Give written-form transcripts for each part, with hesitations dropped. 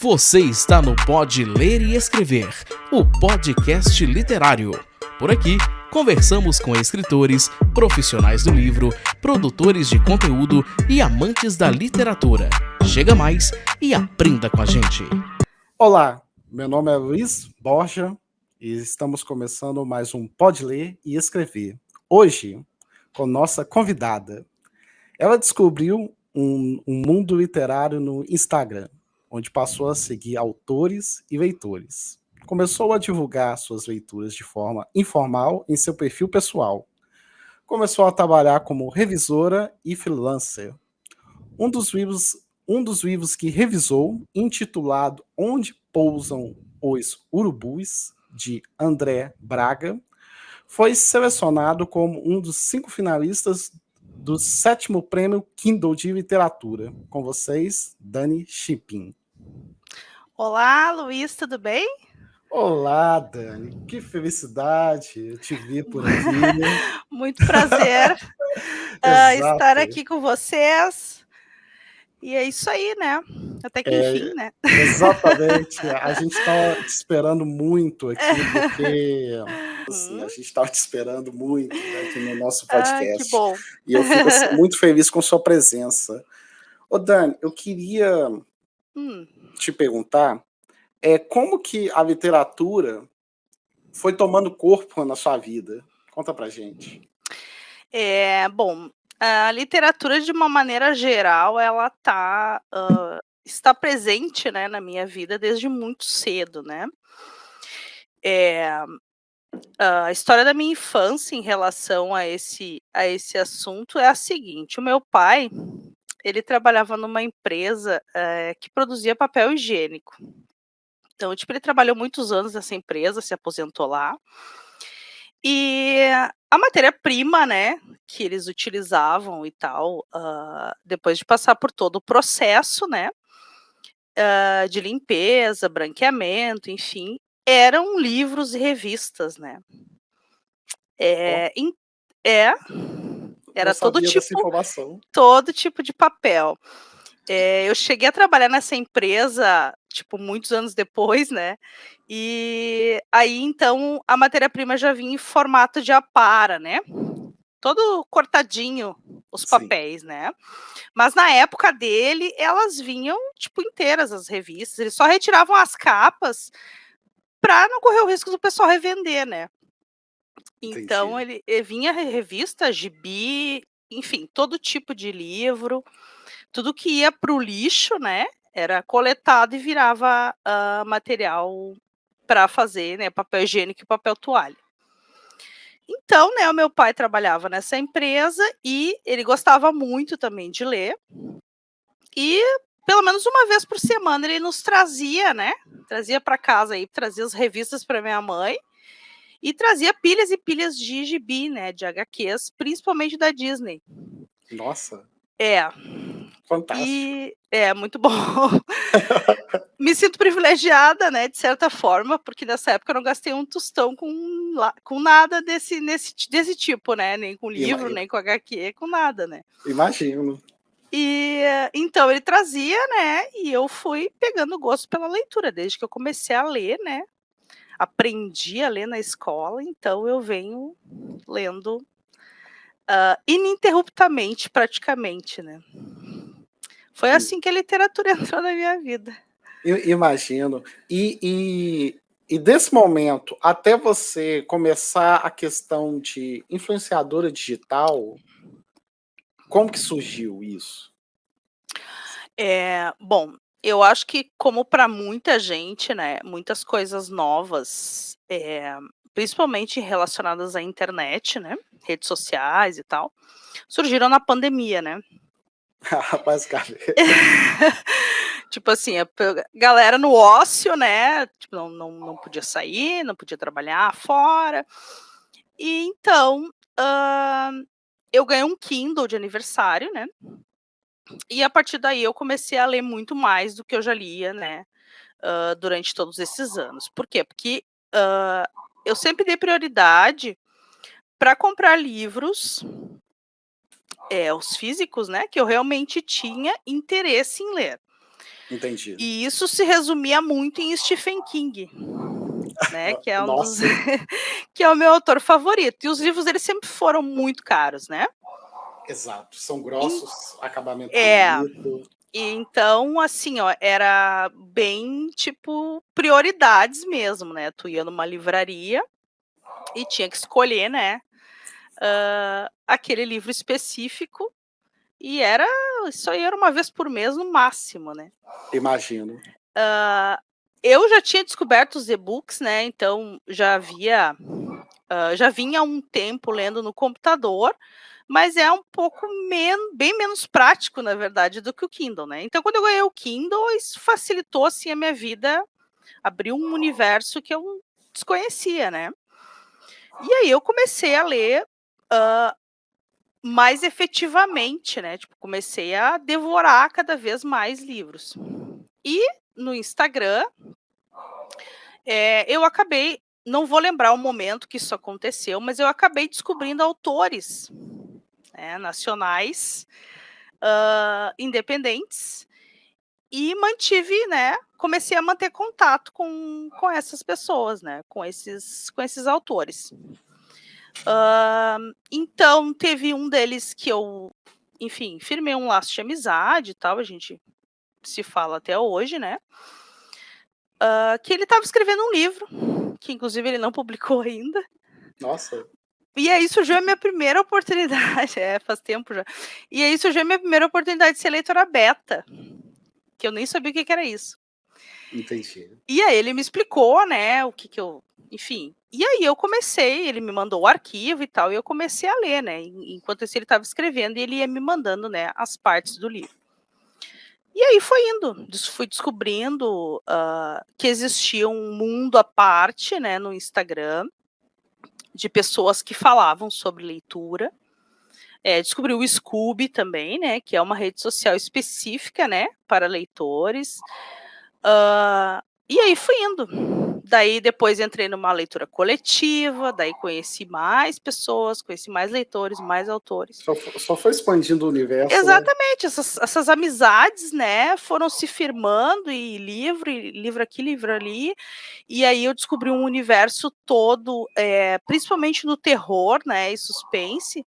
Você está no Pode Ler e Escrever, o podcast literário. Por aqui, conversamos com escritores, profissionais do livro, produtores de conteúdo e amantes da literatura. Chega mais e aprenda com a gente. Olá, meu nome é Luiz Borja e estamos começando mais um Pode Ler e Escrever. Hoje, com nossa convidada. Ela descobriu um mundo literário no Instagram, onde passou a seguir autores e leitores. Começou a divulgar suas leituras de forma informal em seu perfil pessoal. Começou a trabalhar como revisora e freelancer. Um dos livros que revisou, intitulado Onde Pousam os Urubus, de André Braga, foi selecionado como um dos 5 finalistas do 7º Prêmio Kindle de Literatura. Com vocês, Dani Shipping. Olá, Luiz, tudo bem? Olá, Dani. Que felicidade te ver por aqui. Muito prazer estar aqui com vocês. E é isso aí, né? Até que enfim, né? Exatamente. A gente estava te esperando muito aqui, porque assim, a gente estava te esperando muito, né, aqui no nosso podcast. Que bom. E eu fico assim, muito feliz com sua presença. Ô, Dani, eu queria te perguntar como que a literatura foi tomando corpo na sua vida? Conta pra gente. Bom, a literatura, de uma maneira geral, ela está presente, né, na minha vida desde muito cedo, né? A história da minha infância em relação a esse assunto é a seguinte: o meu pai, ele trabalhava numa empresa que produzia papel higiênico. Então, tipo, ele trabalhou muitos anos nessa empresa, se aposentou lá. E a matéria-prima, né, que eles utilizavam e tal, depois de passar por todo o processo, né, de limpeza, branqueamento, enfim, eram livros e revistas, né. Era todo tipo de papel. Eu cheguei a trabalhar nessa empresa, tipo, muitos anos depois, né, e aí, então, a matéria-prima já vinha em formato de apara, né, todo cortadinho, os papéis, né. Mas na época dele, elas vinham, tipo, inteiras as revistas, eles só retiravam as capas para não correr o risco do pessoal revender, né. Então ele vinha revista, gibi, enfim, todo tipo de livro, tudo que ia para o lixo, né, era coletado e virava, material para fazer, né, papel higiênico e papel toalha. Então, né, o meu pai trabalhava nessa empresa e ele gostava muito também de ler. E pelo menos uma vez por semana ele nos trazia, né, trazia para casa aí, trazia as revistas para minha mãe e trazia pilhas e pilhas de gibi, né, de HQs, principalmente da Disney. Nossa. Fantástico. Muito bom. Me sinto privilegiada, né, de certa forma, porque nessa época eu não gastei um tostão com nada desse tipo, né, nem com livro, nem com HQ, com nada, né. Imagino. E então ele trazia, né, e eu fui pegando gosto pela leitura, desde que eu comecei a ler, né, aprendi a ler na escola, então eu venho lendo ininterruptamente, praticamente, né. Foi assim que a literatura entrou na minha vida. Eu imagino. E desse momento até você começar a questão de influenciadora digital, como que surgiu isso? Bom, eu acho que, como para muita gente, né, muitas coisas novas, principalmente relacionadas à internet, né, redes sociais e tal, surgiram na pandemia, né. Basicamente. Tipo assim, a galera no ócio, né, tipo, não podia sair, não podia trabalhar fora. E então, eu ganhei um Kindle de aniversário, né, e a partir daí eu comecei a ler muito mais do que eu já lia, né, durante todos esses anos. Por quê? Porque, eu sempre dei prioridade para comprar livros, os físicos, né, que eu realmente tinha interesse em ler. Entendi. E isso se resumia muito em Stephen King, né, que é um dos Nossa, que é o meu autor favorito. E os livros dele sempre foram muito caros, né. exato. São En grossos, acabamento é, bonito. e então, assim, ó, era bem, tipo, prioridades mesmo, né. Tu ia numa livraria e tinha que escolher, né, aquele livro específico, e isso aí era uma vez por mês no máximo, né. Imagino. Eu já tinha descoberto os e-books, né, então já vinha há um tempo lendo no computador, mas é um pouco bem menos prático, na verdade, do que o Kindle, né. Então quando eu ganhei o Kindle, isso facilitou, assim, a minha vida, abriu um universo que eu desconhecia, né. E aí eu comecei a ler, mais efetivamente, né, tipo, comecei a devorar cada vez mais livros. E no Instagram, eu acabei, não vou lembrar o momento que isso aconteceu, mas eu acabei descobrindo autores, né, nacionais, independentes, e comecei a manter contato com essas pessoas, né, com esses autores. Então teve um deles que eu, enfim, firmei um laço de amizade e tal, a gente se fala até hoje, né, que ele estava escrevendo um livro, que inclusive ele não publicou ainda, Nossa, e aí surgiu a minha primeira oportunidade, faz tempo já, e aí surgiu a minha primeira oportunidade de ser leitora beta, que eu nem sabia o que que era isso. entendi. E aí ele me explicou, né, o que que eu, enfim, e aí eu comecei, ele me mandou o arquivo e tal, e eu comecei a ler, né, enquanto isso ele estava escrevendo e ele ia me mandando, né, as partes do livro. E aí foi indo, fui descobrindo, que existia um mundo à parte, né, no Instagram, de pessoas que falavam sobre leitura. Descobri o Scoob também, né, que é uma rede social específica, né, para leitores. E aí fui indo. Daí depois entrei numa leitura coletiva, daí conheci mais pessoas, conheci mais leitores, mais autores. Só foi expandindo o universo, né? Exatamente, essas amizades, né, foram se firmando, e livro aqui, livro ali, e aí eu descobri um universo todo, principalmente no terror, né, e suspense,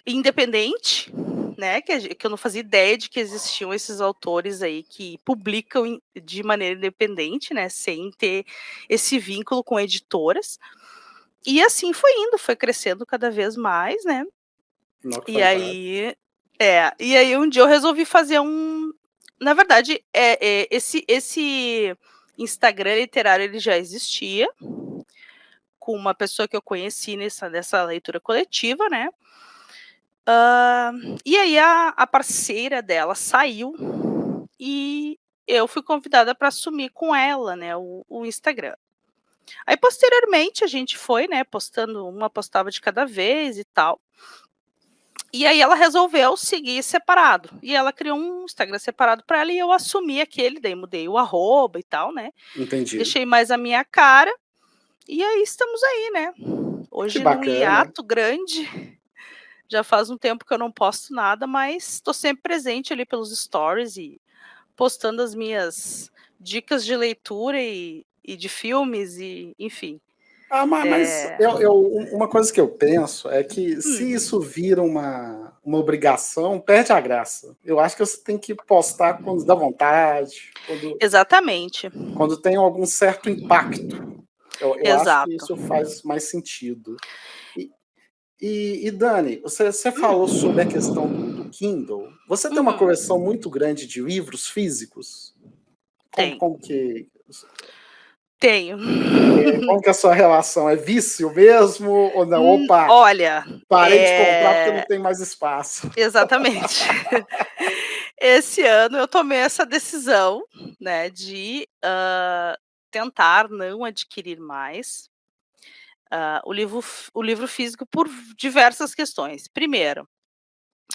independente, né, que eu não fazia ideia de que existiam esses autores aí que publicam de maneira independente, né, sem ter esse vínculo com editoras. E assim foi indo, foi crescendo cada vez mais, né. Não, que E fantástico. aí um dia eu resolvi fazer na verdade, esse Instagram literário ele já existia, com uma pessoa que eu conheci nessa leitura coletiva, né. E aí a parceira dela saiu, e eu fui convidada para assumir com ela, né, o Instagram. Aí posteriormente a gente foi, né, postando, uma postava de cada vez e tal. E aí ela resolveu seguir separado, e ela criou um Instagram separado para ela e eu assumi aquele, daí mudei o arroba e tal, né, Entendi. deixei mais a minha cara, e aí estamos aí, né, Que hoje num bacana. hiato grande, já faz um tempo que eu não posto nada, mas estou sempre presente ali pelos stories e postando as minhas dicas de leitura e de filmes e enfim. Mas Eh uma coisa que eu penso é que se hum, isso vira uma obrigação, perde a graça. Eu acho que você tem que postar quando dá vontade, exatamente, quando tem algum certo impacto. Eu acho que exato. isso faz mais sentido. E Dani, você falou sobre a Hum, questão do Kindle. Você tem uma coleção uhum, muito grande de livros físicos? Como tenho, como que tenho. como que é a sua relação? É vício mesmo ou não? "Opa, Olha, parei de comprar porque não tem mais espaço"? exatamente. Esse ano eu tomei essa decisão, né, de, tentar não adquirir mais, o livro físico por diversas questões. Primeiro,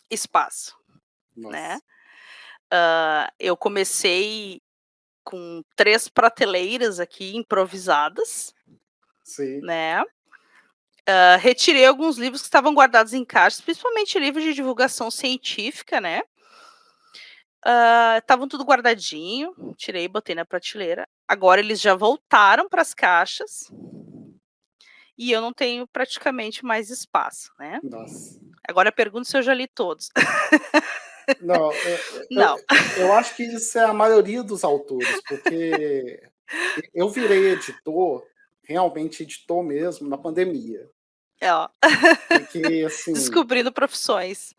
espaço, né. Nossa, Eu comecei com 3 prateleiras aqui improvisadas, sim. né. Retirei alguns livros que estavam guardados em caixas, principalmente livros de divulgação científica, né. Estavam tudo guardadinho, tirei e botei na prateleira. Agora eles já voltaram para as caixas e eu não tenho praticamente mais espaço, né. Nossa. Agora pergunto se eu já li todos. Não, Não. eu acho que isso é a maioria dos autores, porque eu virei editor, realmente editor mesmo, na pandemia. Ó, Porque, assim, descobrindo profissões.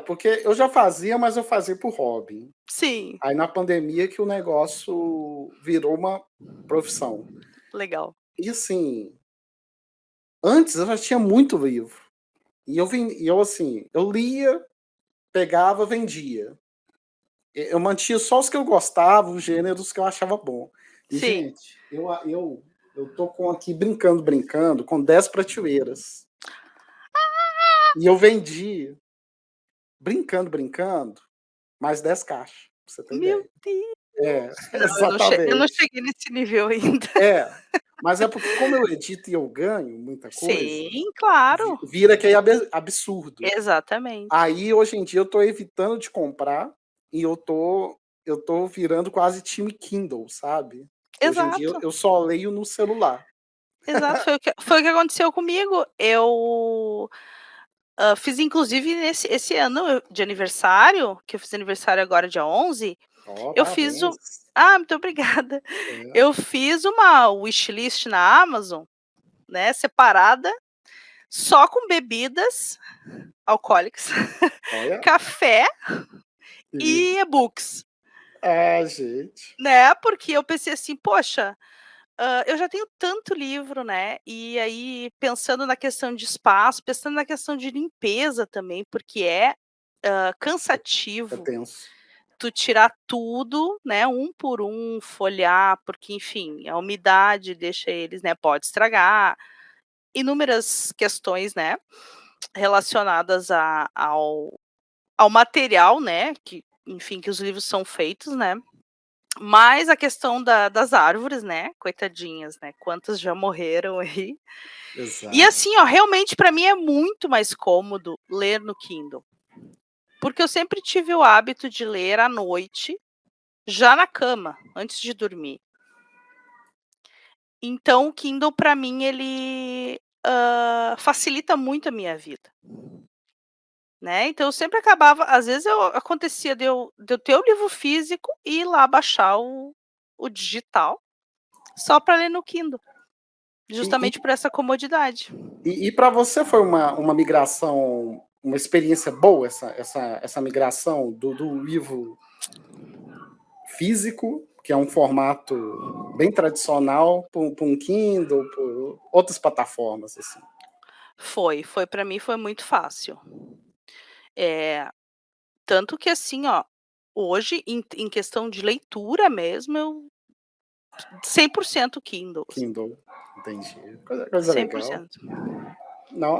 porque eu já fazia, mas eu fazia por hobby. Sim, Aí na pandemia que o negócio virou uma profissão. legal. E assim, antes eu já tinha muito livro. Eu lia, pegava, vendia. Eu mantinha só os que eu gostava, os gêneros que eu achava bom. E, Sim. gente, eu tô com aqui brincando, com 10 prateleiras. E eu vendi, brincando, mais 10 caixas, pra você ter Meu ideia. Deus! É, Não, eu não exatamente. cheguei nesse nível ainda. É, mas é porque como eu edito e eu ganho muita coisa, Sim, claro. vira que é absurdo. Exatamente. Aí, hoje em dia, eu tô evitando de comprar e eu tô virando quase time Kindle, sabe. Hoje em dia eu Exato, eu só leio no celular. exato. Foi o que aconteceu comigo. Eu, fiz inclusive esse ano de aniversário, que eu fiz aniversário agora dia 11, Ó, eu fiz o parabéns. muito obrigada. É, Eu fiz uma wishlist na Amazon, né, separada, só com bebidas alcoólicas, olha, café querido. e e-books, Ah, gente. né, porque eu pensei assim: "Poxa, eu já tenho tanto livro, né", e aí pensando na questão de espaço, pensando na questão de limpeza também, porque é, É cansativo tenso. tu tirar tudo, né, um por um, folhear, porque enfim, a umidade deixa eles, né, pode estragar, inúmeras questões, né, relacionadas ao material, né, que enfim, que os livros são feitos, né. Mas a questão das árvores, né, coitadinhas, né, quantas já morreram aí. E Exato. assim, ó, realmente para mim é muito mais cômodo ler no Kindle, porque eu sempre tive o hábito de ler à noite, já na cama, antes de dormir. Então o Kindle para mim ele, facilita muito a minha vida, né, então eu sempre acabava às vezes acontecia de eu ter o livro físico e ir lá baixar o digital, só para ler no Kindle. E Justamente e por essa comodidade. e pra você foi uma migração, uma experiência boa essa migração do livro físico, que é um formato bem tradicional, para um Kindle, por outras plataformas, assim? Foi para mim foi muito fácil. É tanto que assim, ó, hoje em questão de leitura mesmo, eu 100% Kindle, assim, Kindle, entendi. Coisa legal. 100%. Não,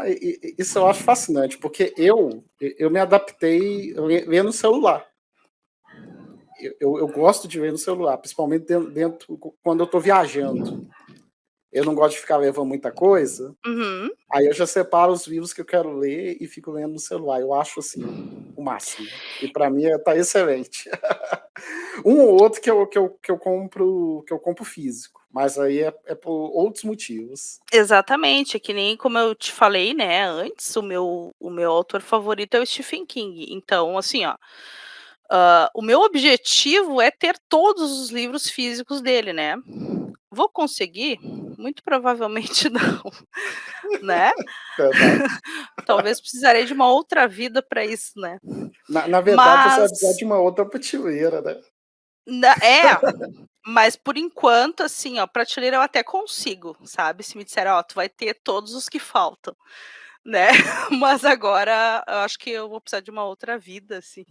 isso eu acho fascinante, porque eu me adaptei ler no celular. Eu gosto de ler no celular, principalmente dentro quando eu estou viajando. Eu não gosto de ficar levando muita coisa, Uhum. aí eu já separo os livros que eu quero ler e fico lendo no celular. Eu acho, assim, o máximo. E para mim tá excelente. Um ou outro que eu compro físico, mas aí é por outros motivos. Exatamente, é que nem como eu te falei, né, antes, o meu autor favorito é o Stephen King, então assim, ó, o meu objetivo é ter todos os livros físicos dele, né. Vou conseguir? Muito provavelmente não, né. Verdade. Talvez precisarei de uma outra vida para isso, né. Na verdade, você vai Mas precisar de uma outra prateleira, né. mas por enquanto, assim, ó, prateleira eu até consigo, sabe, se me disser: "Ó, tu vai ter todos os que faltam", né, mas agora eu acho que eu vou precisar de uma outra vida, assim,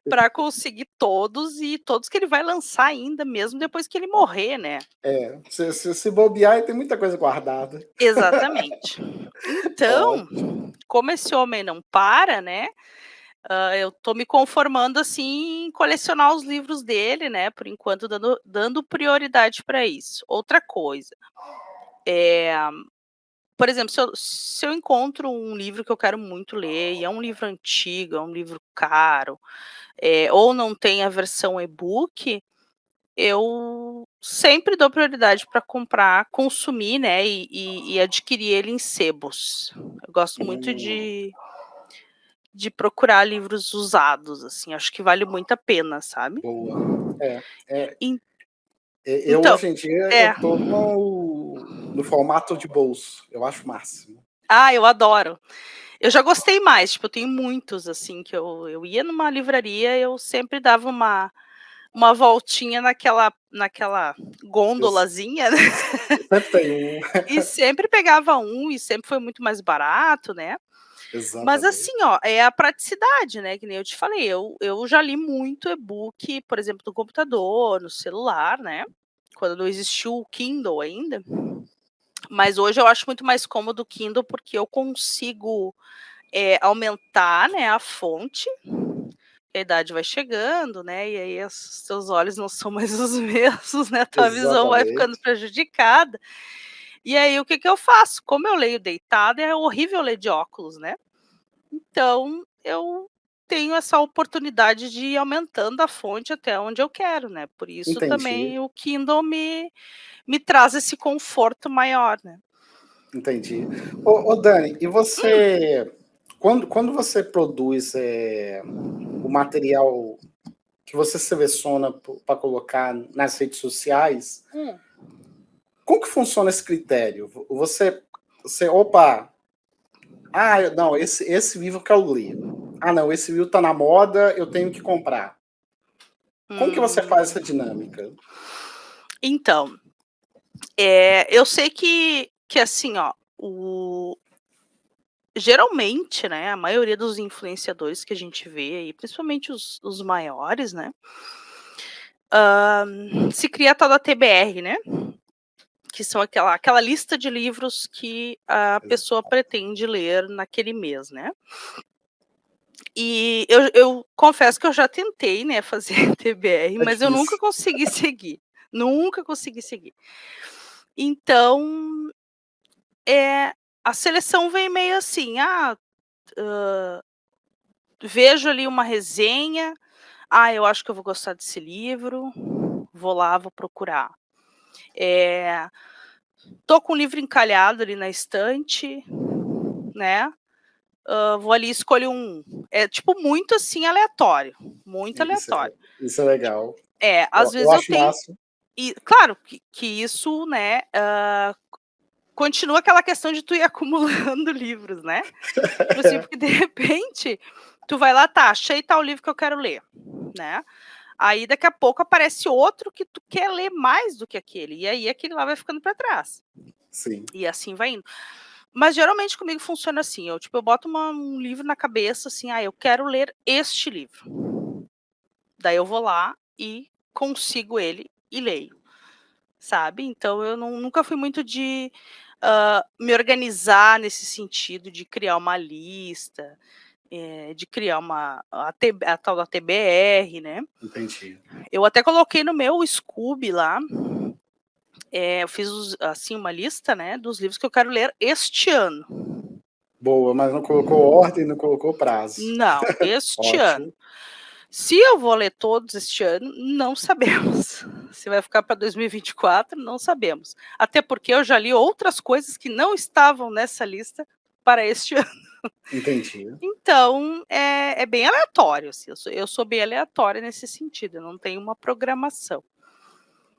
para conseguir todos e todos que ele vai lançar ainda, mesmo depois que ele morrer, né. É, se bobear, tem muita coisa guardada. Exatamente. Então, Ótimo. como esse homem não para, né, eu tô me conformando, assim, em colecionar os livros dele, né, por enquanto dando prioridade para isso. Outra coisa, eh, por exemplo, se eu encontro um livro que eu quero muito ler, e é um livro antigo, é um livro caro, ou não tem a versão e-book, eu sempre dou prioridade para comprar, consumir, né, e adquirir ele em sebos. Eu gosto muito de procurar livros usados, assim, acho que vale muito a pena, sabe. Boa. É, En eu então hoje em dia é. eu tô no formato de bolso, eu acho o máximo. Ah, eu adoro. Eu já gostei mais, tipo, eu tenho muitos, assim, que eu ia numa livraria, eu sempre dava uma voltinha naquela Eu gôndolazinha, né, sempre tenho um. e sempre pegava um, e sempre foi muito mais barato, né. Mas assim, Exatamente. ó, é a praticidade, né, que nem eu te falei, eu já li muito e-book, por exemplo, no computador, no celular, né, quando não existiu o Kindle ainda, mas hoje eu acho muito mais cômodo o Kindle, porque eu consigo, aumentar, né, a fonte, a idade vai chegando, né, e aí os seus olhos não são mais os mesmos, né, tua visão vai ficando Exatamente. prejudicada. E aí o que que eu faço? Como eu leio deitada, é horrível ler de óculos, né. Então, eu tenho essa oportunidade de ir aumentando a fonte até onde eu quero, né, por isso Entendi, também o Kindle me traz esse conforto maior, né. entendi. Ô Dani, e você quando você produz, o material que você seleciona para colocar nas redes sociais, Hum. como que funciona esse critério? Você opa, não, esse livro que eu li. Ah, não, esse livro tá na moda, eu tenho que comprar. Como que você faz essa Hum. dinâmica? Então, eu sei que assim, ó, geralmente, né, a maioria dos influenciadores que a gente vê aí, principalmente os maiores, né, se cria a tal da TBR, né, que são aquela lista de livros que a pessoa pretende ler naquele mês, né. E eu confesso que eu já tentei, né, fazer TBR, É mas eu nunca difícil. consegui seguir, nunca consegui seguir. Então, a seleção vem meio assim, vejo ali uma resenha, eu acho que eu vou gostar desse livro, vou lá, vou procurar. Eh, tô com o livro encalhado ali na estante, né, vou ali, escolho um, é tipo muito assim aleatório, muito Isso é aleatório. isso é legal. Às Eu vezes eu acho tenho, massa. e claro que isso, né, continua aquela questão de tu ir acumulando livros, né. Tipo assim, porque de repente, tu vai lá, tá, achei tal livro que eu quero ler, né. Aí daqui a pouco aparece outro que tu quer ler mais do que aquele, e aí aquele lá vai ficando para trás. Sim, E assim vai indo. Mas geralmente comigo funciona assim, eu boto um livro na cabeça, assim: "Ah, eu quero ler este livro". Daí eu vou lá e consigo ele e leio, sabe. Então eu nunca fui muito de, me organizar nesse sentido de criar uma lista, de criar a tal da TBR, né. entendi. Eu até coloquei no meu Scooby lá, eu fiz assim, uma lista, né, dos livros que eu quero ler este ano. Boa, mas não colocou ordem, não colocou prazo. Não, este ano. Ótimo. Se eu vou ler todos este ano, não sabemos. Se vai ficar para 2024, não sabemos. Até porque eu já li outras coisas que não estavam nessa lista para este ano. Entendi. Então, é bem aleatório, assim, eu sou bem aleatória nesse sentido, eu não tenho uma programação.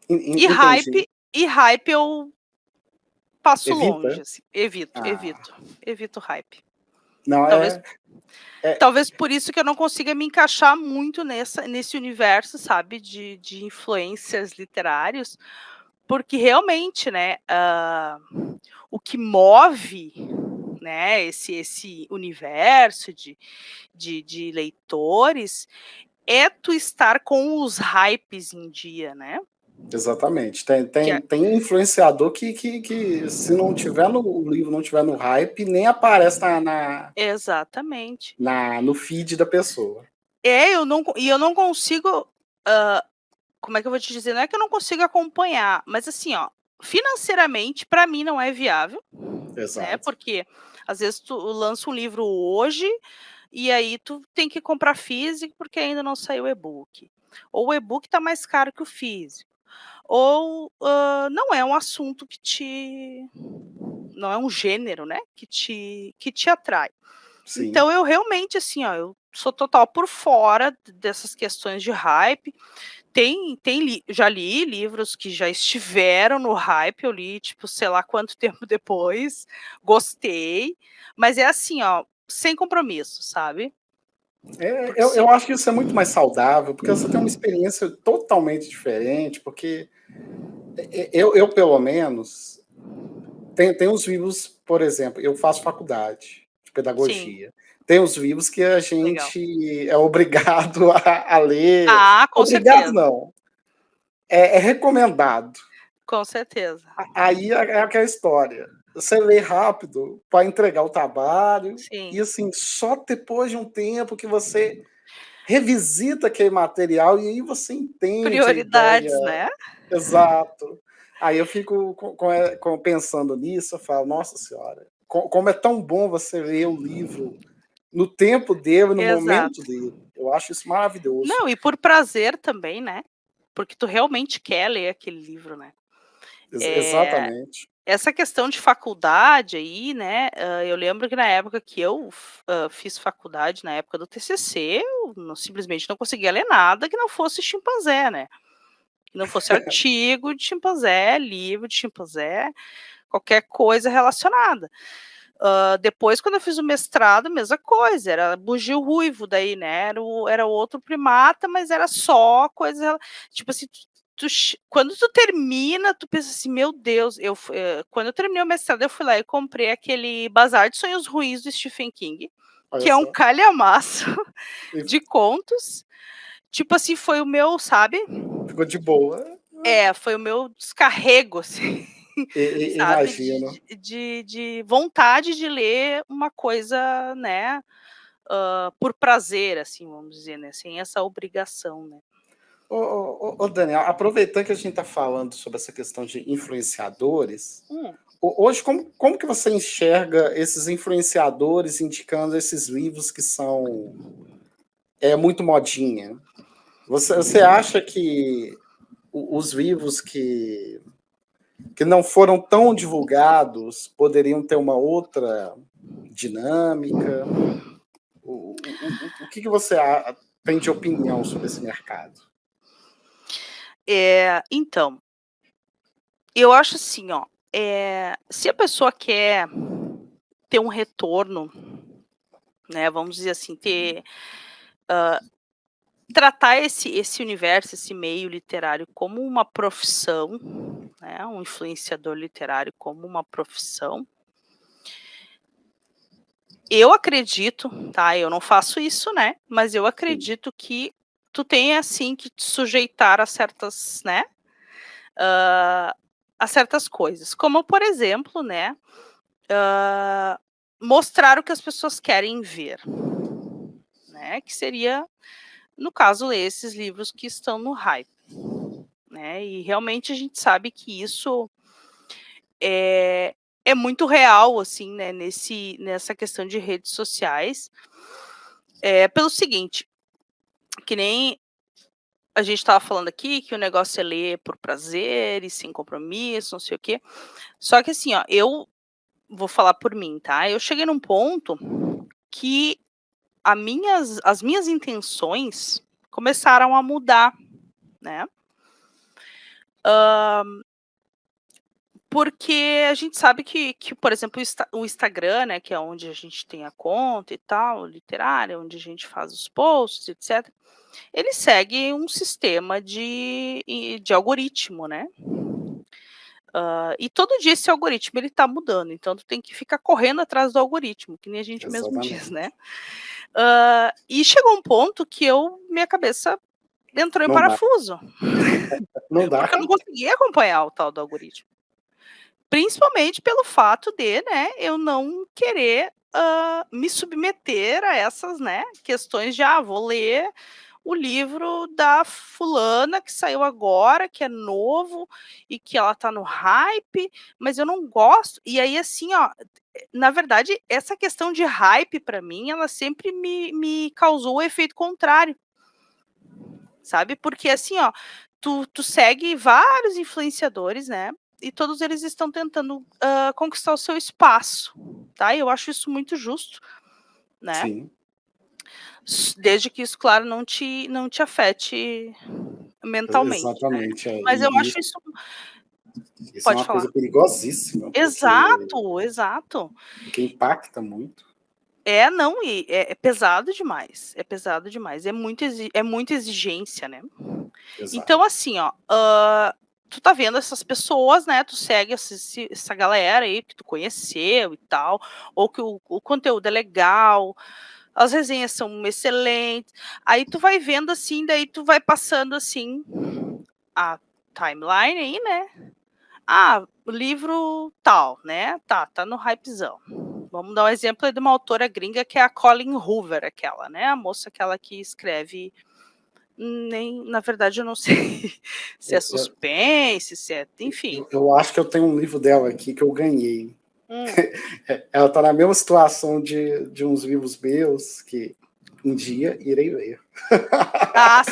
E Entendi. hype eu passo longe, Evita? assim, evito, Ah, evito, evito hype. não, Talvez é talvez por isso que eu não consiga me encaixar muito nesse universo, sabe, de influências literários, porque realmente, né, o que move, né, esse universo de leitores, é tu estar com os hypes em dia, né. exatamente. Tem Que tem é tem influenciador que se não tiver no o livro não tiver no hype, nem aparece exatamente. no feed da pessoa. Eu não consigo, como é que eu vou te dizer? Não é que eu não consigo acompanhar, mas assim, ó, financeiramente para mim não é viável, né? Exato. Porque às vezes tu lança um livro hoje e aí tu tem que comprar físico porque ainda não saiu o e-book. Ou o e-book está mais caro que o físico. Ou não é um assunto que te. Não é um gênero, né? Que te atrai. Sim. Então eu realmente, assim, ó, eu sou total por fora dessas questões de hype. Já li livros que já estiveram no hype, eu li, tipo, sei lá quanto tempo depois, gostei, mas é assim, ó, sem compromisso, sabe? Porque se Eu acho que isso é muito mais saudável, porque você tem uma experiência totalmente diferente, porque eu pelo menos, tem os livros, por exemplo, eu faço faculdade de sim, pedagogia. Tem os livros que a legal. gente é obrigado a ler. Ah, com Obrigado certeza, não, é recomendado. com certeza. Aí é aquela história. Você lê rápido para entregar o trabalho, Sim, e assim, só depois de um tempo que você revisita aquele material e aí você entende a ideia. prioridades, né? Exato. Aí eu fico pensando nisso, eu falo, nossa senhora, como é tão bom você ler o livro no tempo dele, no momento Exato. dele. Eu acho isso maravilhoso. Não, e por prazer também, né? Porque tu realmente quer ler aquele livro, né? Eh, Exatamente. Essa questão de faculdade aí, né, eu lembro que na época que eu fiz faculdade, na época do TCC, eu simplesmente não conseguia ler nada que não fosse chimpanzé, né, que não fosse artigo de chimpanzé, livro de chimpanzé, qualquer coisa relacionada. Depois quando eu fiz o mestrado, mesma coisa, era bugio ruivo daí, né, era outro primata, mas era só coisa tipo assim, quando tu termina, tu pensa assim: "Meu Deus", quando eu terminei o mestrado, eu fui lá e comprei aquele Bazar de Sonhos Ruins do Stephen King, Olha que é um só. calhamaço E de contos, tipo assim, foi o meu, sabe, ficou de boa. foi o meu descarrego, assim, sabe, Imagino. de vontade de ler uma coisa, né, por prazer, assim, vamos dizer, né, sem essa obrigação, né. Ô, Daniel, aproveitando que a gente está falando sobre essa questão de influenciadores, Hum. hoje como que você enxerga esses influenciadores indicando esses livros que são muito modinha? Você acha que os livros que não foram tão divulgados poderiam ter uma outra dinâmica? O que você tem de opinião sobre esse mercado? Então, eu acho assim, ó, se a pessoa quer ter um retorno, né, vamos dizer assim, tratar esse universo, esse meio literário como uma profissão, né, um influenciador literário como uma profissão. Eu acredito, tá, eu não faço isso, né, mas eu Sim, acredito que tu tem, assim, que te sujeitar a certas, né, hã, a certas coisas, como por exemplo, né, mostrar o que as pessoas querem ver, né, que seria, no caso, ler esses livros que estão no hype, né, e realmente a gente sabe que isso é é muito real, assim, né, nessa questão de redes sociais, pelo seguinte, que nem a gente estava falando aqui, que o negócio é ler por prazer e sem compromisso, não sei o quê, só que assim, ó, eu vou falar por mim, tá, eu cheguei num ponto que as minhas intenções começaram a mudar, né. Porque a gente sabe que, por exemplo, o Instagram, né, que é onde a gente tem a conta e tal, literária, onde a gente faz os posts, etcétera, ele segue um sistema de algoritmo, né. E todo dia esse algoritmo ele tá mudando, então tu tem que ficar correndo atrás do algoritmo, que nem a gente mesmo diz, né. exatamente. E chegou um ponto que minha cabeça entrou em Não dá, parafuso, não dá. porque eu não conseguia acompanhar o tal do algoritmo. Principalmente pelo fato de, né, eu não querer, me submeter a essas, né, questões de: "Ah, vou ler o livro da fulana que saiu agora, que é novo e que ela tá no hype, mas eu não gosto. E aí, assim, ó, na verdade, essa questão de hype para mim, ela sempre me causou o efeito contrário, sabe? Porque assim, ó, tu segue vários influenciadores, né? E todos eles estão tentando conquistar o seu espaço, tá? E eu acho isso muito justo, né? Sim, Desde que isso, claro, não te afete mentalmente, né? exatamente. Mas eu E acho isso. isso é Pode uma falar. coisa perigosíssima, Exato, exato. porque impacta muito. Não, e é pesado demais, é pesado demais, é muita exigência, né. Exato. Então assim, ó, tu tá vendo essas pessoas, né, tu segue essa galera aí que tu conheceu e tal, ou que o conteúdo é legal, as resenhas são excelentes, aí tu vai vendo assim, daí tu vai passando assim a timeline aí, né. O livro tal, né, tá no hypezão. Vamos dar um exemplo aí de uma autora gringa que é a Colleen Hoover, aquela, né, a moça aquela que escreve, nem na verdade eu não sei se é Eu, eu, suspense, se é, enfim. eu acho que eu tenho um livro dela aqui que eu ganhei. Hum. Ela tá na mesma situação de uns livros meus que um dia irei ler.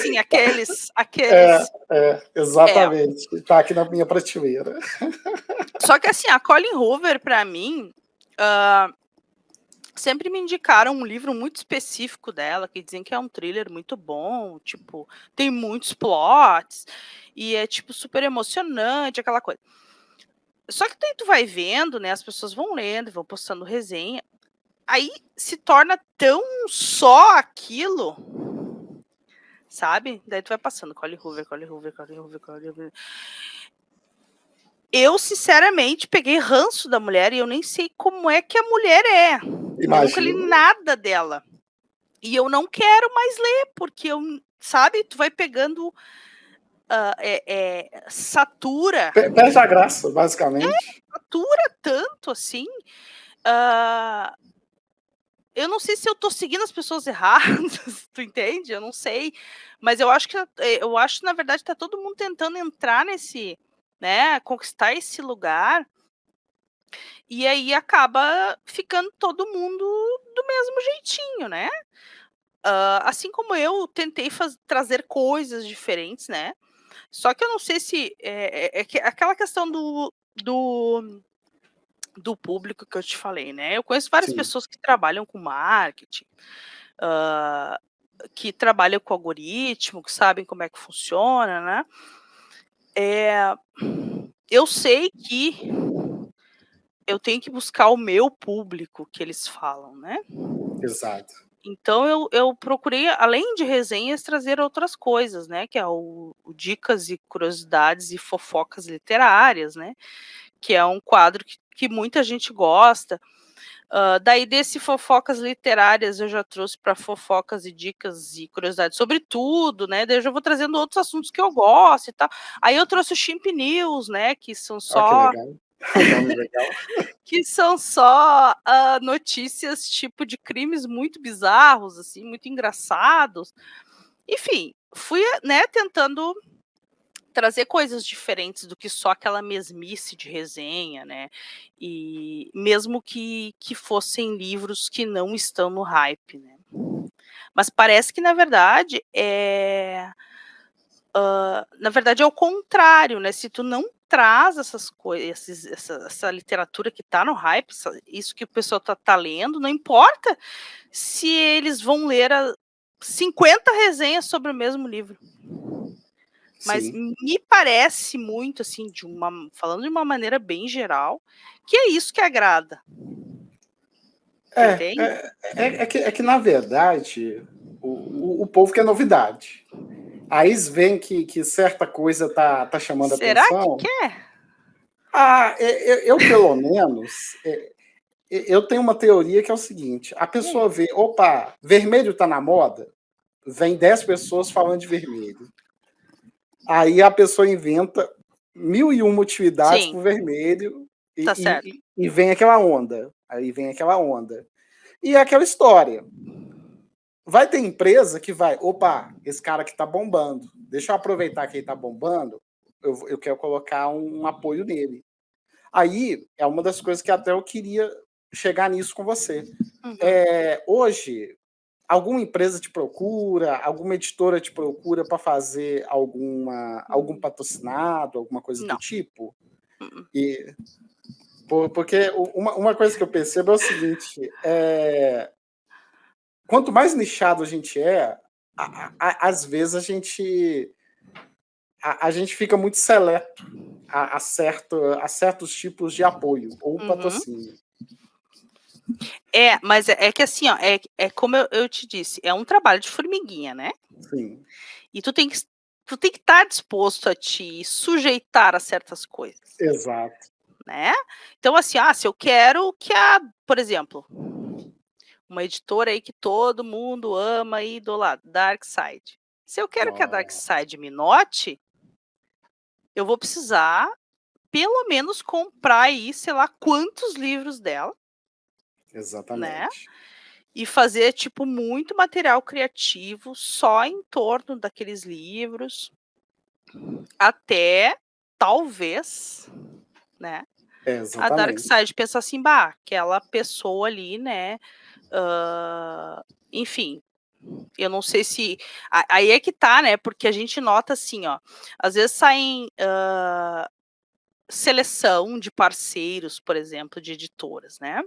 Sim, aqueles. Exatamente. Tá aqui na minha prateleira. Só que assim, a Colleen Hoover, para mim, sempre me indicaram um livro muito específico dela, que dizem que é um thriller muito bom, tipo, tem muitos plots, e é, tipo, super emocionante, aquela coisa. Só que daí tu vai vendo, né, as pessoas vão lendo, vão postando resenha, aí se torna tão só aquilo, sabe? Daí tu vai passando, Colleen Hoover. Eu, sinceramente, peguei ranço da mulher e eu nem sei como é que a mulher é. Eu nunca li Imagino. nada dela. E eu não quero mais ler, porque eu, sabe, tu vai pegando, satura. Perde a graça, basicamente. Satura tanto assim. Eu não sei se eu tô seguindo as pessoas erradas, tu entende? Eu não sei. Mas eu acho na verdade, tá todo mundo tentando entrar nesse, né, conquistar esse lugar. E aí acaba ficando todo mundo do mesmo jeitinho, né? Assim como eu tentei trazer coisas diferentes, né? Só que eu não sei se aquela questão do público que eu te falei, né? Eu conheço várias Sim. pessoas que trabalham com marketing, que trabalham com algoritmo, que sabem como é que funciona, né? Eu sei que eu tenho que buscar o meu público que eles falam, né? Exato. Então eu procurei, além de resenhas, trazer outras coisas, né, que é o dicas e curiosidades e fofocas literárias, né, que é um quadro que muita gente gosta. Daí desse fofocas literárias eu já trouxe para fofocas e dicas e curiosidades sobre tudo, né, daí eu já vou trazendo outros assuntos que eu gosto e tal. Aí eu trouxe o Chimp News, né, que são Que só legal. Nome legal. notícias tipo de crimes muito bizarros, assim, muito engraçados. Enfim, fui, né, tentando trazer coisas diferentes do que só aquela mesmice de resenha, né? E mesmo que fossem livros que não estão no hype, né? Mas parece que na verdade é o contrário, né? Se tu não traz essas coisas, essa literatura que tá no hype, isso que o pessoal tá lendo, não importa se eles vão ler 50 resenhas sobre o mesmo livro. Mas Sim. me parece muito, assim, falando de uma maneira bem geral, que é isso que agrada. Entende? É que, na verdade, o povo quer novidade. Aí eles veem que certa coisa tá chamando a Será que atenção. quer? Eu pelo menos, eu tenho uma teoria que é o seguinte: a pessoa vê, opa, vermelho tá na moda, vem 10 pessoas falando de vermelho. Aí a pessoa inventa 1001 atividades pro vermelho Tá certo. e vem aquela onda. Aí vem aquela onda. E é aquela história. vai ter empresa que vai, opa, esse cara aqui tá bombando, deixa eu aproveitar que ele tá bombando, eu quero colocar um apoio nele. Aí, é uma das coisas que até eu queria chegar nisso com você. Uhum. Hoje, alguma empresa te procura, alguma editora te procura para fazer algum patrocinado, alguma coisa do Não. tipo? Mm-mm. Porque uma coisa que eu percebo é o seguinte, quanto mais nichado a gente é, às vezes a gente fica muito seleto a certos tipos de apoio ou Uhum. patrocínio. Mas é que assim, ó, é como eu te disse, é um trabalho de formiguinha, né? Sim, E tu tem que estar disposto a te sujeitar a certas coisas, exato. né? Então, assim, se eu quero que por exemplo, uma editora aí que todo mundo ama e idolatra, Darkside. Se eu quero que a Nossa, Darkside me note, eu vou precisar pelo menos comprar aí, sei lá quantos livros dela, né? exatamente. E fazer, tipo, muito material criativo só em torno daqueles livros, até talvez, né, a Exatamente. Darkside pensar assim: "Bah, aquela pessoa ali, né, enfim, eu não sei se", aí é que tá, né, porque a gente nota assim, ó, às vezes saem, seleção de parceiros, por exemplo, de editoras, né.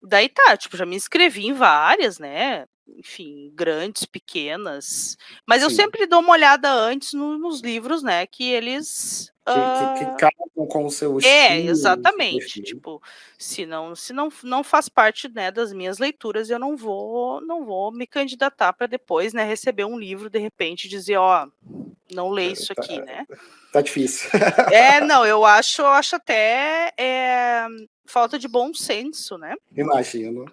Daí tá, tipo, já me inscrevi em várias, né, enfim, grandes, pequenas, mas eu Sim. sempre dou uma olhada antes nos livros, né, que eles, Que casam com o seu é, estilo, o seu exatamente, perfil. tipo, se não faz parte, né, das minhas leituras, eu não vou me candidatar para depois, né, receber um livro, de repente, e dizer: "Ó, não lê isso Tá, aqui", né. tá difícil. Não, eu acho até, falta de bom senso, né. Imagino.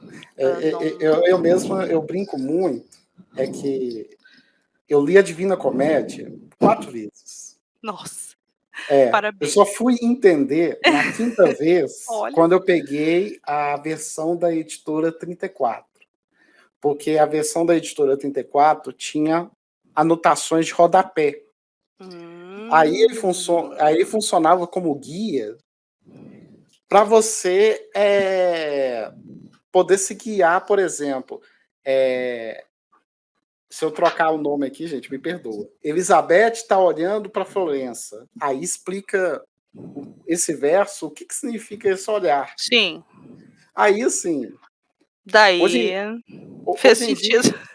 Não. Eu mesmo, eu brinco muito, é que eu li a Divina Comédia 4 vezes. Nossa, Eu só parabéns. fui entender na quinta vez, Olha. quando eu peguei a versão da editora 34, porque a versão da editora 34 tinha anotações de rodapé. Aí ele funcionava como guia para você, poder se guiar, por exemplo, se eu trocar o nome aqui, gente, me perdoa. Elizabeth está olhando para Florença. Aí explica esse verso, o que significa esse olhar. Sim, Aí, assim, daí hoje, fez hoje em dia, sentido.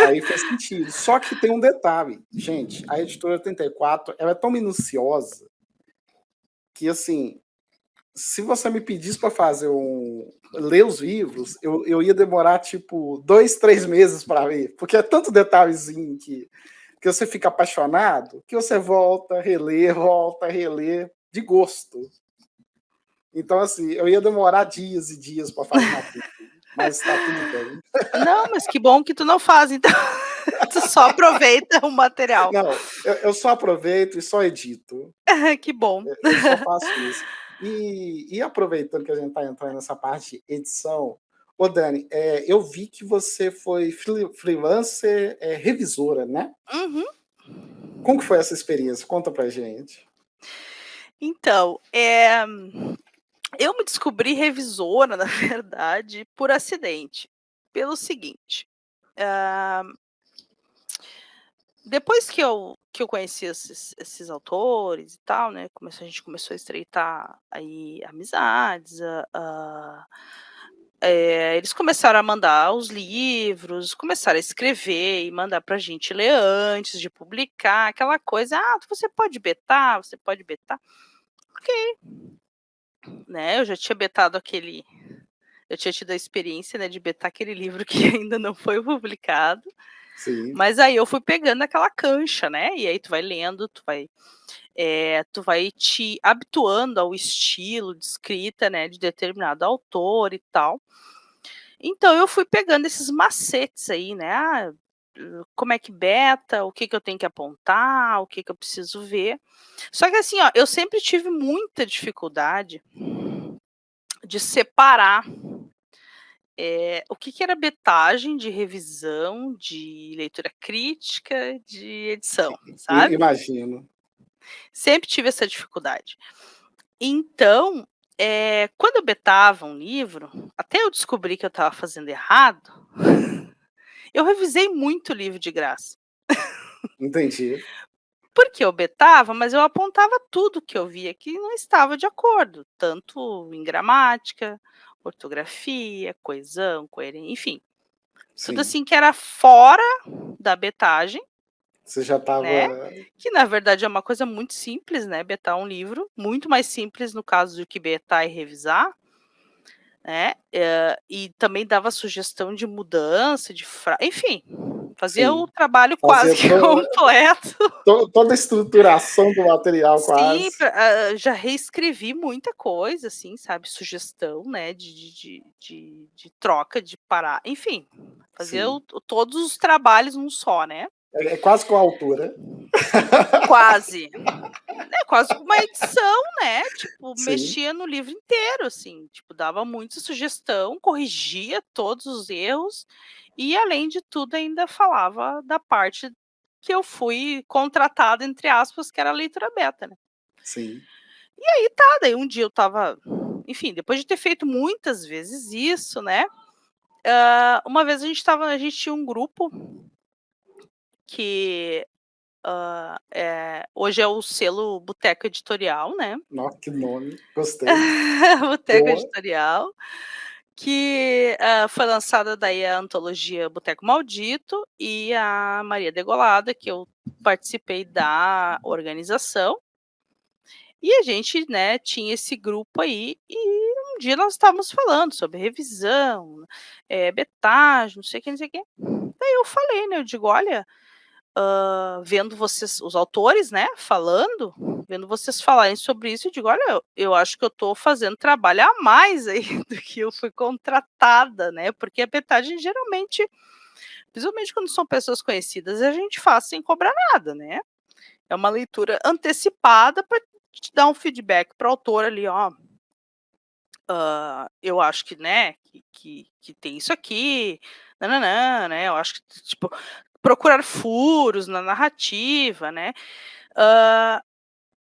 aí fez sentido. Só que tem um detalhe, gente, a editora 34, ela é tão minuciosa que, assim, se você me pedisse para ler os livros, eu ia demorar tipo 2, 3 meses para ler, porque é tanto detalhezinho que você fica apaixonado que você volta a reler de gosto. Então, assim, eu ia demorar dias e dias para falar tudo, mas está tudo bem. Não, mas que bom que tu não faz então, tu só aproveita o material. Não, eu só aproveito e só edito. Que bom. Eu só faço isso. E aproveitando que a gente está entrando nessa parte de edição, ô Dani, eu vi que você foi freelancer, revisora, né? Uhum. Como que foi essa experiência? Conta pra gente. Então, eu me descobri revisora, na verdade, por acidente. Pelo seguinte, depois que eu conheci esses autores e tal, né, a gente começou a estreitar aí amizades, eles começaram a mandar os livros, começaram a escrever e mandar pra gente ler antes de publicar, aquela coisa: "Ah, você pode betar, você pode betar". Ok, né, eu tinha tido a experiência, né, de betar aquele livro que ainda não foi publicado, Sim, mas aí eu fui pegando aquela cancha, né, e aí tu vai lendo, tu vai te habituando ao estilo de escrita, né, de determinado autor e tal. Então eu fui pegando esses macetes aí, né, como é que beta, o que que eu tenho que apontar, o que que eu preciso ver. Só que assim, ó, eu sempre tive muita dificuldade de separar o que que era betagem de revisão, de leitura crítica, de edição, sabe. Imagino. Sempre tive essa dificuldade. Então, quando eu betava um livro, até eu descobrir que eu estava fazendo errado, eu revisei muito livro de graça. Entendi. Porque eu betava, mas eu apontava tudo que eu via que não estava de acordo, tanto em gramática, ortografia, coesão, coerência, enfim, tudo Sim. assim que era fora da betagem, Você já né, estava. que na verdade é uma coisa muito simples, né, betar um livro, muito mais simples no caso do que betar e revisar, né, e também dava sugestão de mudança de enfim, fazia o Sim. trabalho quase Fazia que completo. toda a estruturação do material, Sim, quase. já reescrevi muita coisa, assim, sabe, sugestão, né, de troca, de parar, enfim, fazer Sim. todos os trabalhos num só, né. É quase com a altura. Quase. É quase uma edição, né, tipo, Sim, mexia no livro inteiro, assim, tipo, dava muita sugestão, corrigia todos os erros e, além de tudo, ainda falava da parte que eu fui contratada, entre aspas, que era a leitura beta, né. sim. E aí tá, daí um dia eu estava, enfim, depois de ter feito muitas vezes isso, né, uma vez a gente tinha um grupo que, hoje é o selo Boteco Editorial, né. Nossa, que nome. Gostei. Boteco Boa. Editorial, que, foi lançada daí a antologia Boteco Maldito e a Maria Degolada, que eu participei da organização. E a gente, né, tinha esse grupo aí, e um dia nós estávamos falando sobre revisão, betagem, não sei o que, não sei o quê. Daí eu falei, né, eu digo: "Olha, vendo vocês os autores, né, falando, vendo vocês falarem sobre isso, eu digo: "Olha, eu acho que eu estou fazendo trabalho a mais aí do que eu fui contratada, né", porque a betagem geralmente, principalmente quando são pessoas conhecidas, a gente faz sem cobrar nada, né. É uma leitura antecipada para te dar um feedback para o autor ali: "Ó, eu acho que, né, que tem isso aqui, nã né, eu acho que, tipo, procurar furos na narrativa, né". Hã,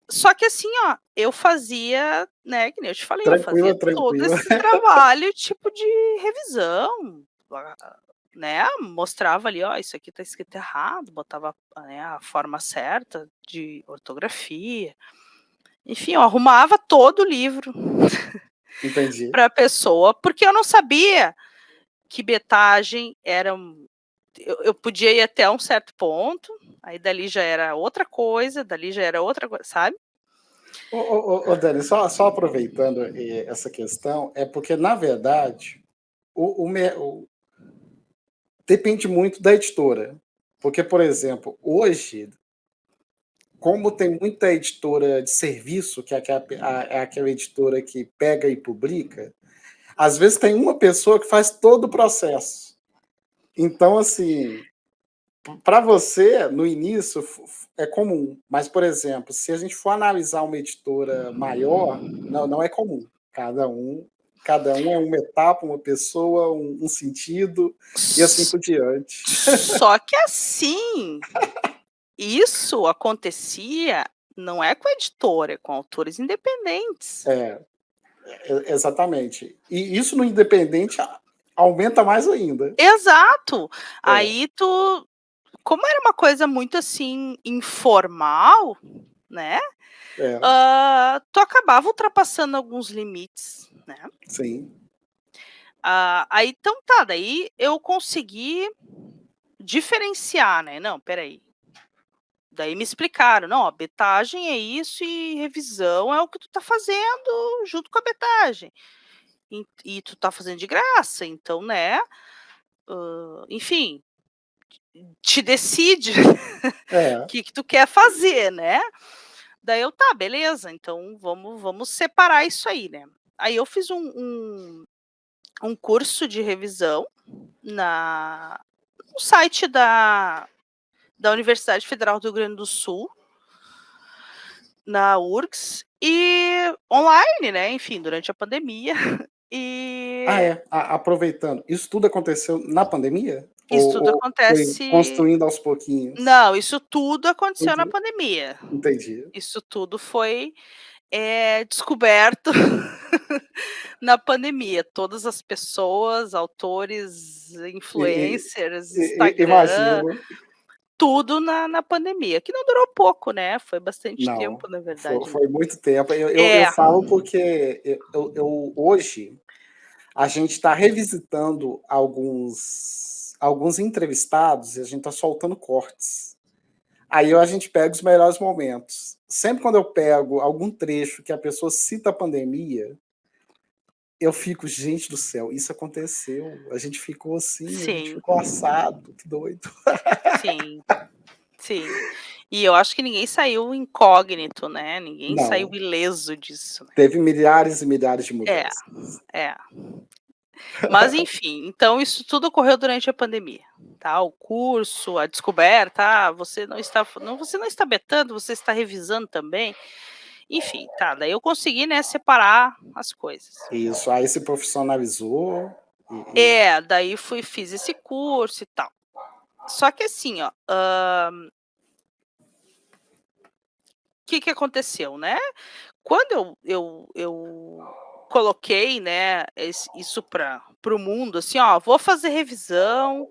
Só que assim, ó, eu fazia, né, que nem eu te falei, eu fazia Tranquila, todo tranquila. esse trabalho, tipo, de revisão, né, mostrava ali: "Ó, isso aqui tá escrito errado", botava, né, a forma certa de ortografia. Enfim, eu arrumava todo o livro Entendi. para a pessoa, porque eu não sabia que betagem era eu podia ir até um certo ponto, aí dali já era outra coisa, dali já era outra coisa, sabe. Ô, Dani, só aproveitando, essa questão, é porque, na verdade, depende muito da editora. Porque, por exemplo, hoje, como tem muita editora de serviço, que é aquela editora que pega e publica, às vezes tem uma pessoa que faz todo o processo. Então, assim, para você, no início, é comum, mas, por exemplo, se a gente for analisar uma editora maior, não é comum. Cada um é uma etapa, uma pessoa, um sentido, e assim S por diante. Só que assim, isso acontecia não é com a editora, é com autores independentes. É, exatamente. E isso no independente aumenta mais ainda. Exato. É, Aí tu Como era uma coisa muito, assim, informal, né, é, tu acabava ultrapassando alguns limites, né. sim. Aí então tá, daí eu consegui diferenciar, né, "Não, espera aí", daí me explicaram: "Não, a betagem é isso e revisão é o que tu tá fazendo junto com a betagem, e tu tá fazendo de graça, então, né, enfim, te decide o É, que que tu quer fazer, né". Daí eu: "Tá, beleza, então vamos separar isso aí, né". Aí eu fiz um curso de revisão na no site da Universidade Federal do Rio Grande do Sul, na URGS, e online, né, enfim, durante a pandemia. E Aproveitando, isso tudo aconteceu na pandemia? isso tudo Ou foi acontece construindo aos pouquinhos? não, isso tudo aconteceu na Entendi, pandemia. entendi. Isso tudo foi, descoberto na pandemia. Todas as pessoas, autores, E influencers, imagino. Instagram, tudo na pandemia, que não durou pouco, né, foi bastante Não, tempo, na verdade, né. foi muito tempo. Eu É, falo porque eu hoje, a gente está revisitando alguns entrevistados e a gente está soltando cortes. Aí a gente pega os melhores momentos. Sempre quando eu pego algum trecho que a pessoa cita a pandemia, eu fico, gente do céu, isso aconteceu. A gente ficou assim, a gente sim, ficou assado, que doido. sim, sim. E eu acho que ninguém saiu incógnito, né, ninguém saiu Não, ileso disso, né. teve milhares e milhares de É, mudanças. é. Mas enfim, então isso tudo ocorreu durante a pandemia, tá, o curso, a descoberta, você não está betando, você está revisando também, enfim, tá, daí eu consegui, né, separar as coisas. Isso, aí se profissionalizou e É, daí fiz esse curso e tal. Só que assim, ó, que aconteceu, né, quando eu coloquei, né, isso para o mundo, assim: "Ó, vou fazer revisão,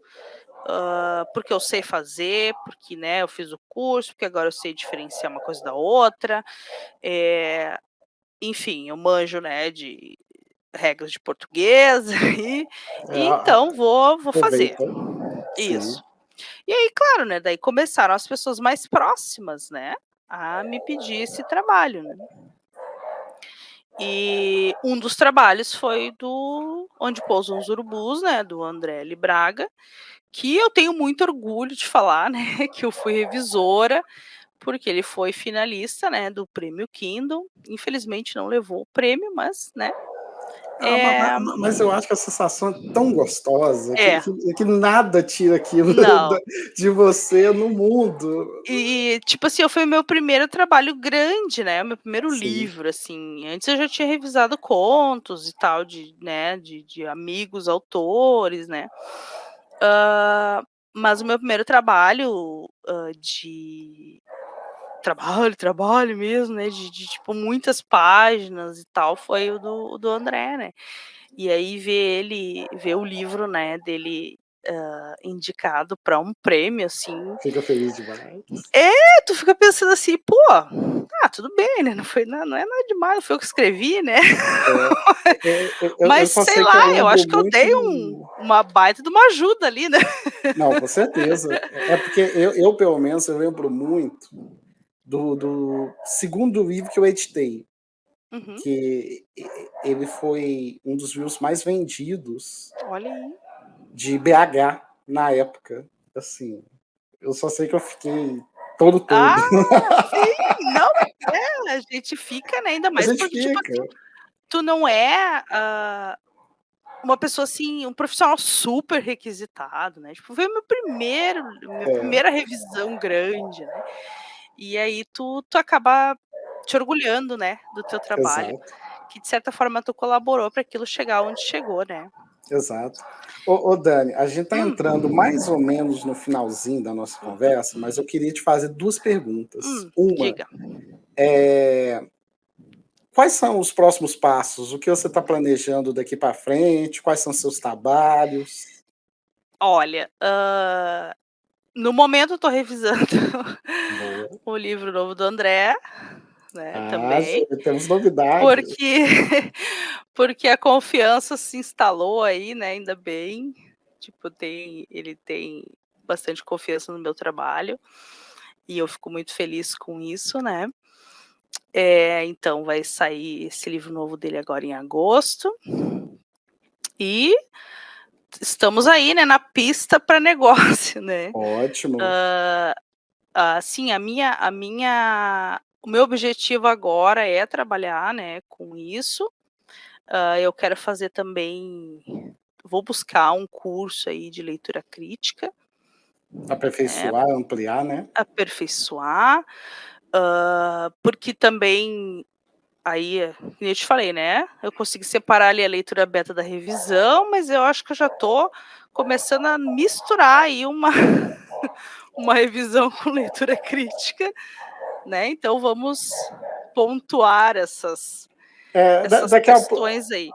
porque eu sei fazer, porque, né, eu fiz o curso, porque agora eu sei diferenciar uma coisa da outra, eh, enfim, eu manjo, né, de regras de português, e então vou fazer". aproveita. Sim. Isso. E aí, claro, né, daí começaram as pessoas mais próximas, né, a me pedir esse trabalho, né. E um dos trabalhos foi do Onde Pousam os Urubus, né, do André L. Braga, que eu tenho muito orgulho de falar, né, que eu fui revisora, porque ele foi finalista, né, do prêmio Kindle. Infelizmente não levou o prêmio, mas, né, é Mas eu acho que a sensação é tão gostosa que é, que que nada tira aquilo não. de você no mundo. E, tipo assim, foi o meu primeiro trabalho grande, né, o meu primeiro Sim, livro, assim. Antes eu já tinha revisado contos e tal de amigos autores, né. Mas o meu primeiro trabalho, de trabalho mesmo, né, de tipo muitas páginas e tal, foi o do André, né. E aí ver o livro, né, dele, indicado para um prêmio, assim, fica feliz demais. tu fica pensando assim: "Pô, tudo bem, né, não é nada demais, não foi eu que escrevi, né". Eu Mas só sei sei que eu lá, eu lembro acho que eu muito. dei uma baita de uma ajuda ali, né. Não, com certeza. É porque pelo menos, eu lembro muito do segundo livro que eu editei, Uhum. que ele foi um dos livros mais vendidos Olha aí. de BH na época. Assim, eu só sei que eu fiquei todo. Ah, sim, não, a gente fica, né, ainda A mais gente porque, tipo, fica. tu não é, uma pessoa, assim, um profissional super requisitado, né, tipo, foi o minha É, primeira revisão grande, né, e aí tu acaba te orgulhando, né, do teu trabalho, exato, que de certa forma tu colaborou para aquilo chegar onde chegou, né. exato. Ô Dani, a gente está entrando Hum, mais ou menos no finalzinho da nossa conversa, mas eu queria te fazer 2 perguntas. Uma, diga. eh, quais são os próximos passos? O que você está planejando daqui para frente? Quais são seus trabalhos? Olha, no momento eu tô revisando Boa. o livro novo do André, né, Ah, também. temos novidades. Porque porque a confiança se instalou aí, né, ainda bem, tipo, ele tem bastante confiança no meu trabalho, e eu fico muito feliz com isso, né. Então vai sair esse livro novo dele agora em agosto, e estamos aí, né, na pista para negócio, né. Ótimo. Assim, o meu objetivo agora é trabalhar, né, com isso. Eu quero fazer também vou buscar um curso aí de leitura crítica, né, Aperfeiçoar, ampliar, né? aperfeiçoar, porque também aí, como eu te falei, né, eu consegui separar ali a leitura beta da revisão, mas eu acho que eu já tô começando a misturar aí uma uma revisão com leitura crítica, né, então vamos pontuar essas Daqui a pouco. questões aí.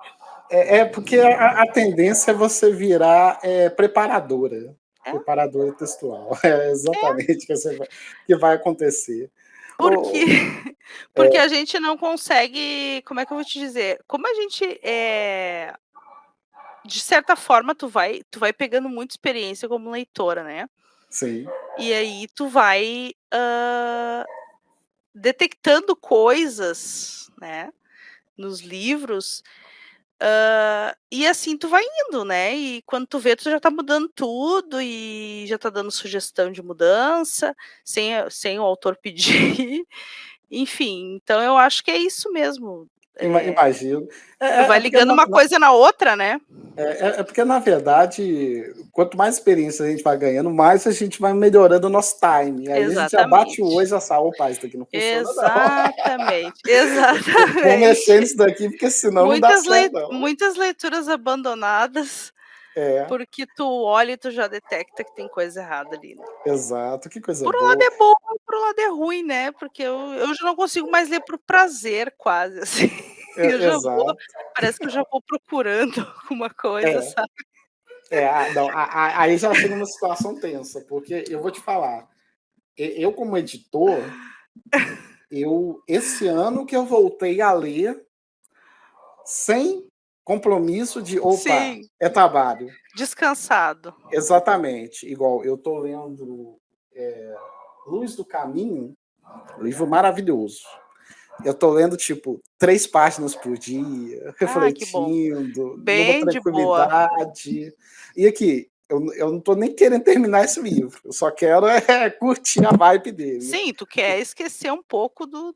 Porque a tendência é você virar preparadora. É, Preparadora textual. É exatamente o que vai acontecer. porque O- porque a gente não consegue, como é que eu vou te dizer, como a gente, de certa forma tu vai pegando muita experiência como leitora, né, sim, e aí tu vai, detectando coisas, né, nos livros, e assim tu vai indo, né, e quando tu vê, tu já tá mudando tudo e já tá dando sugestão de mudança, sem o autor pedir, enfim, então eu acho que é isso mesmo, imagino. tu vai Porque ligando uma coisa na outra, né. porque, na verdade, quanto mais experiência a gente vai ganhando, mais a gente vai melhorando o nosso time. Aí a gente já bate o olho e Exatamente. já sabe, opa, isso daqui não funciona, não. Exatamente, Vou mexer exatamente. nisso daqui, porque senão não dá certo, não. Muitas leituras abandonadas, É, porque tu olha e tu já detecta que tem coisa errada ali, né. exato, que coisa Por um lado boa. é bom, por um lado é ruim, né, porque eu já não consigo mais ler por prazer quase, assim. Eu já vou Exato. parece que eu já vou procurando alguma coisa, É, sabe. não, aí já chega numa situação tensa, porque eu vou te falar, eu como editor, esse ano que eu voltei a ler sem compromisso de, opa, Sim, é trabalho. descansado. Exatamente, igual eu tô lendo Luz do Caminho, um livro maravilhoso. Eu tô lendo, tipo, 3 páginas por dia, Ah, que bom. refletindo, numa Bem de boa. tranquilidade. E aqui, eu não tô nem querendo terminar esse livro, eu só quero curtir a vibe dele. Sim, tu quer esquecer um pouco do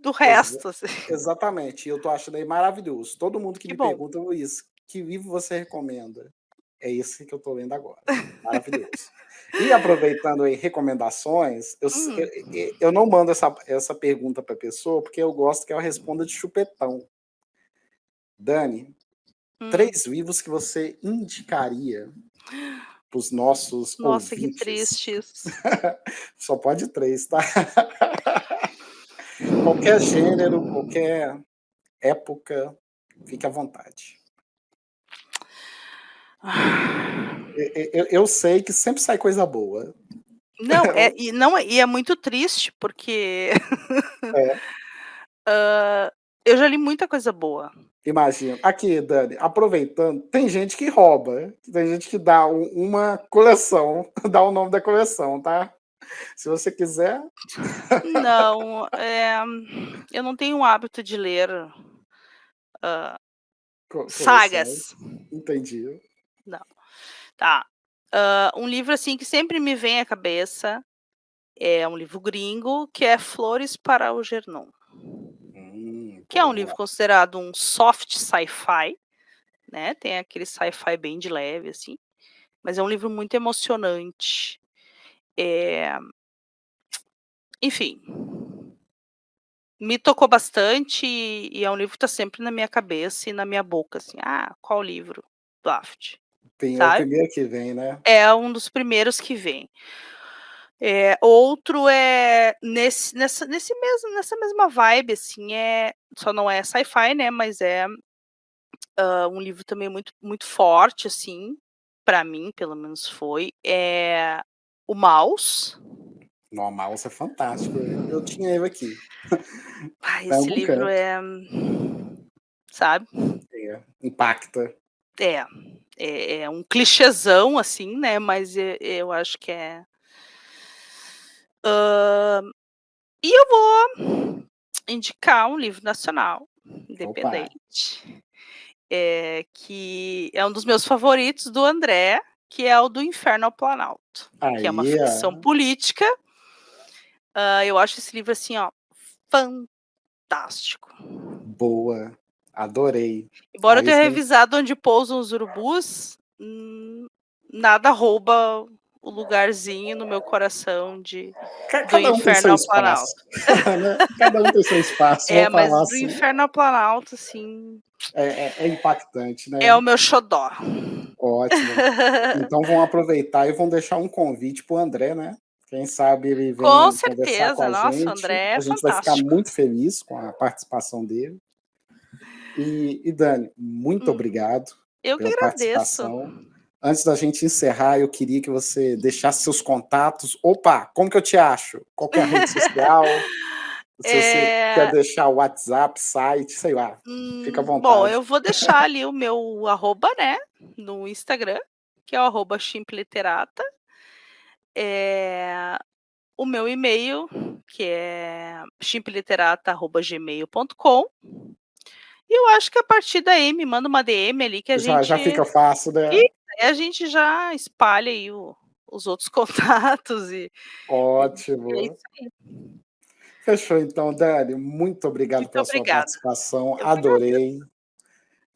Exa resto, assim. exatamente, e eu tô achando ele maravilhoso. Todo mundo que Que me bom. pergunta: "Luiz, que livro você recomenda?" É esse que eu tô lendo agora, maravilhoso. E aproveitando aí recomendações, Hum, eu não mando essa pergunta pra pessoa, porque eu gosto que ela responda de chupetão. Dani, hum. 3 livros que você indicaria para os nossos Nossa, que ouvintes. triste isso. Só pode 3, tá? Qualquer gênero, qualquer época, fique à vontade. Eu sei que sempre sai coisa boa. Não, e é muito triste, porque, É, eu já li muita coisa boa. imagino. Aqui, Dani, aproveitando, tem gente que rouba, tem gente que dá uma coleção, dá o nome da coleção, tá? Se você quiser, Não, eu não tenho o hábito de ler, coleções. sagas. Entendi. Não. Tá. Um livro, assim, que sempre me vem à cabeça, é um livro gringo, que é Flores para Algernon, que é um livro Boa. considerado um soft sci-fi, né, tem aquele sci-fi bem de leve, assim, mas é um livro muito emocionante. Eh, enfim, me tocou bastante e é um livro que tá sempre na minha cabeça e na minha boca, assim: "Ah, qual livro?" Draft, Tem, é o sabe. primeiro que vem, né? É um dos primeiros que vem. Outro é nessa mesma vibe, assim, só não é sci-fi, né, mas é, um livro também muito forte, assim, pra mim pelo menos foi, O Maus. Normal, isso é fantástico. Eu tinha ele aqui, Ai, tá em esse algum livro canto. sabe, Impacta. é, é um clichêzão, assim, né, mas eu acho que é. E eu vou indicar um livro nacional, Opa, independente, que é um dos meus favoritos do André, que é o do Inferno ao Planalto, que é uma aí, ficção política. Eu acho esse livro, assim, ó, fantástico. boa, adorei. Embora eu Aí tenha sim, revisado Onde Pousam os Urubus, nada rouba o lugarzinho no meu coração do Cada um tem inferno seu ao Planalto. espaço, né? Cada um tem seu espaço, É, vamos mas falar do assim. inferno ao Planalto, assim, É impactante, é né? o meu xodó. Ótimo. Então vão aproveitar e vão deixar um convite para o André, né? Quem sabe ele Com vem conversar com certeza, a nossa, o gente. André A é gente vai ficar fantástico. muito feliz com a participação dele. E Dani, muito obrigado Eu que pela agradeço. participação. Antes da gente encerrar, eu queria que você deixasse seus contatos. Opa, como que eu te acho? Qual que é a rede social? Se você quer deixar o WhatsApp, site, sei lá, fica à Bom, vontade. eu vou deixar ali o meu arroba, né, no Instagram, que é o arroba @chimpliterata. O meu e-mail, que é chimpliterata@gmail.com. E eu acho que a partir daí me manda uma DM ali que a Já gente fica fácil, né? e aí a gente já espalha aí os outros contatos e é isso Ótimo. aí. Fechou então, Dani. Muito obrigado Muito pela sua obrigada. participação. Eu que agradeço. Adorei.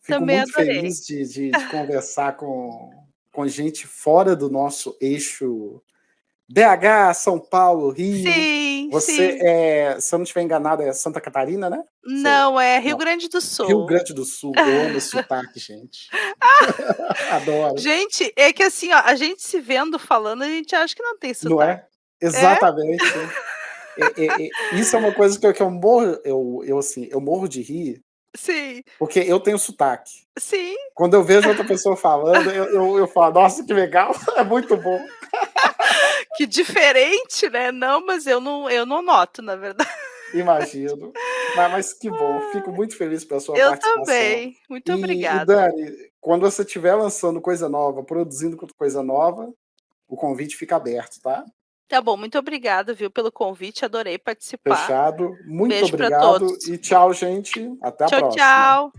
Fico Também muito adorei. feliz de conversar com gente fora do nosso eixo BH, São Paulo, Rio. Sim, Você sim. se eu não estiver enganado, é Santa Catarina, né? Você Não, é Rio não. Grande do Rio Sul. Grande do Sul. Eu amo esse sotaque, gente. Adoro. Gente, é que assim, ó, a gente se vendo falando, a gente acha que não tem Não sotaque. é? É? Exatamente. Isso é uma coisa que eu morro, assim, eu morro de rir, Sim, porque eu tenho sotaque. sim. Quando eu vejo outra pessoa falando, eu falo: "Nossa, que legal, é muito bom". Que diferente, né. Não, mas eu não noto, na verdade. Imagino. Mas que bom, fico muito feliz pela sua Eu participação. também. Muito E obrigada. Dani, quando você estiver lançando coisa nova, produzindo coisa nova, o convite fica aberto, tá? Tá bom, muito obrigada, viu, pelo convite, adorei participar. Fechado. Muito Beijo pra obrigado todos. e tchau, gente. Até a Tchau, próxima. tchau.